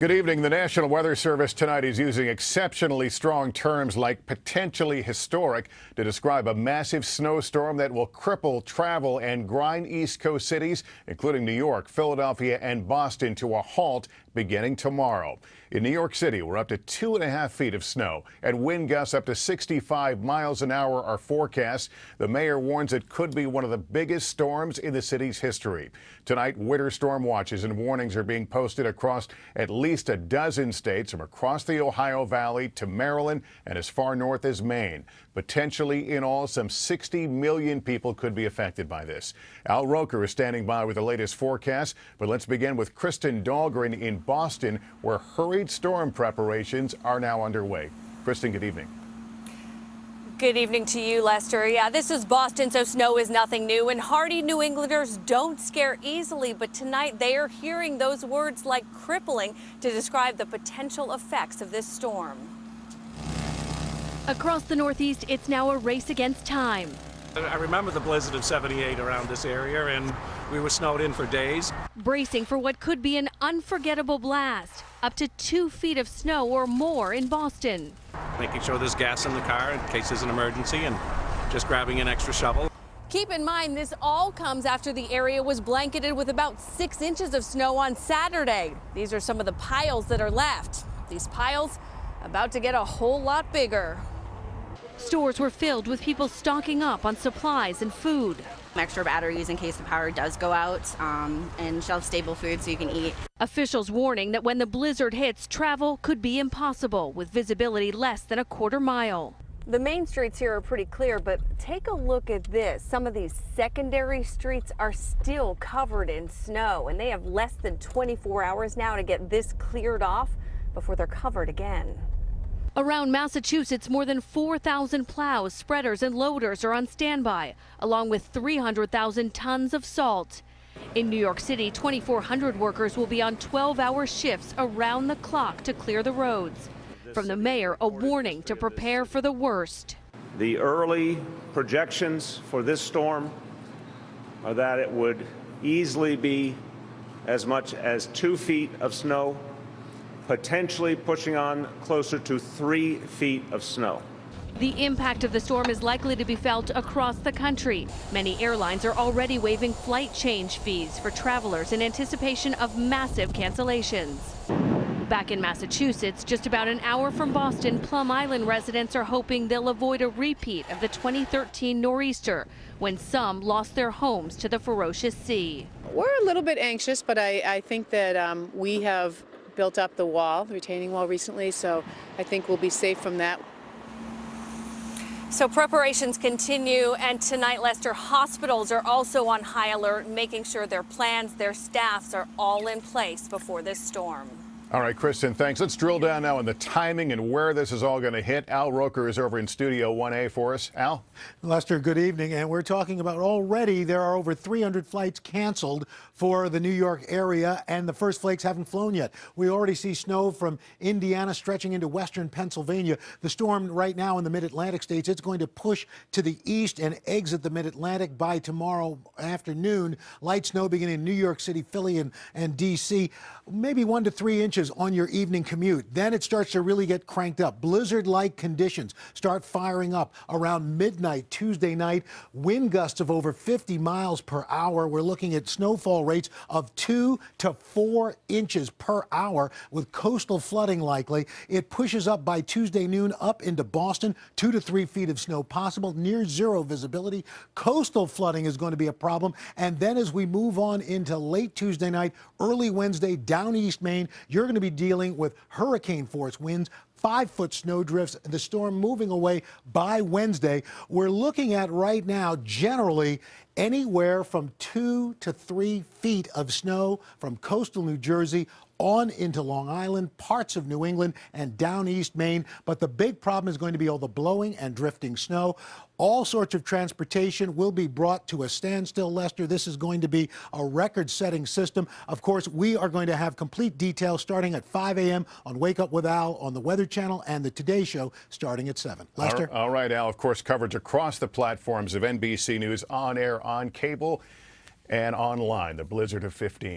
Good evening. The National Weather Service tonight is using exceptionally strong terms like potentially historic to describe a massive snowstorm that will cripple travel and grind East Coast cities, including New York, Philadelphia, and Boston, to a halt beginning tomorrow. In New York City, we're up to 2.5 feet of snow, and wind gusts up to 65 miles an hour are forecast. The mayor warns it could be one of the biggest storms in the city's history. Tonight, winter storm watches and warnings are being posted across at least a dozen states, from across the Ohio Valley to Maryland and as far north as Maine. Potentially in all, some 60 million people could be affected by this. Al Roker is standing by with the latest forecast, but let's begin with Kristen Dahlgren in Boston, where hurried storm preparations are now underway. Kristen, good evening. Good evening to you, Lester. Yeah, this is Boston, so snow is nothing new, and hardy New Englanders don't scare easily, but tonight they are hearing those words like crippling to describe the potential effects of this storm. Across the Northeast, it's now a race against time. I remember the blizzard of '78 around this area, and we were snowed in for days. Bracing for what could be an unforgettable blast. Up to 2 feet of snow or more in Boston. Making sure there's gas in the car in case there's an emergency, and just grabbing an extra shovel. Keep in mind, this all comes after the area was blanketed with about 6 inches of snow on Saturday. These are some of the piles that are left. These piles about to get a whole lot bigger. Stores were filled with people stocking up on supplies and food. Extra batteries in case the power does go out, and shelf-stable food so you can eat. Officials warning that when the blizzard hits, travel could be impossible with visibility less than a quarter mile. The main streets here are pretty clear, but take a look at this. Some of these secondary streets are still covered in snow, and they have less than 24 hours now to get this cleared off before they're covered again. Around Massachusetts, more than 4,000 plows, spreaders, and loaders are on standby, along with 300,000 tons of salt. In New York City, 2,400 workers will be on 12-hour shifts around the clock to clear the roads. From the mayor, a warning to prepare for the worst. The early projections for this storm are that it would easily be as much as 2 feet of snow, potentially pushing on closer to 3 feet of snow. The impact of the storm is likely to be felt across the country. Many airlines are already waiving flight change fees for travelers in anticipation of massive cancellations. Back in Massachusetts, just about an hour from Boston, Plum Island residents are hoping they'll avoid a repeat of the 2013 nor'easter, when some lost their homes to the ferocious sea. We're a little bit anxious, but I think that we have built up the wall, the retaining wall recently, so I think we'll be safe from that. So preparations continue, and tonight, Lester, hospitals are also on high alert, making sure their plans, their staffs are all in place before this storm. All right, Kristen, thanks. Let's drill down now on the timing and where this is all going to hit. Al Roker is over in Studio 1A for us. Al? Lester, good evening. And we're talking about already there are over 300 flights canceled for the New York area, and the first flakes haven't flown yet. We already see snow from Indiana stretching into western Pennsylvania. The storm right now in the mid-Atlantic states, it's going to push to the east and exit the mid-Atlantic by tomorrow afternoon. Light snow beginning in New York City, Philly, and D.C. Maybe 1 to 3 inches on your evening commute. Then it starts to really get cranked up. Blizzard-like conditions start firing up around midnight Tuesday night. Wind gusts of over 50 miles per hour. We're looking at snowfall rates of 2 to 4 inches per hour with coastal flooding likely. It pushes up by Tuesday noon up into Boston. 2 to 3 feet of snow possible, near zero visibility. Coastal flooding is going to be a problem. And then as we move on into late Tuesday night, early Wednesday, down East Maine, you're going to be dealing with hurricane force winds, 5-foot snow drifts, the storm moving away by Wednesday. We're looking at right now generally anywhere from 2 to 3 feet of snow from coastal New Jersey on into Long Island, parts of New England, and down East Maine. But the big problem is going to be all the blowing and drifting snow. All sorts of transportation will be brought to a standstill, Lester. This is going to be a record-setting system. Of course, we are going to have complete details starting at 5 a.m. on Wake Up with Al on the Weather Channel and the Today Show starting at 7. Lester? All right, Al. Of course, coverage across the platforms of NBC News, on air, on cable, and online. The blizzard of 15.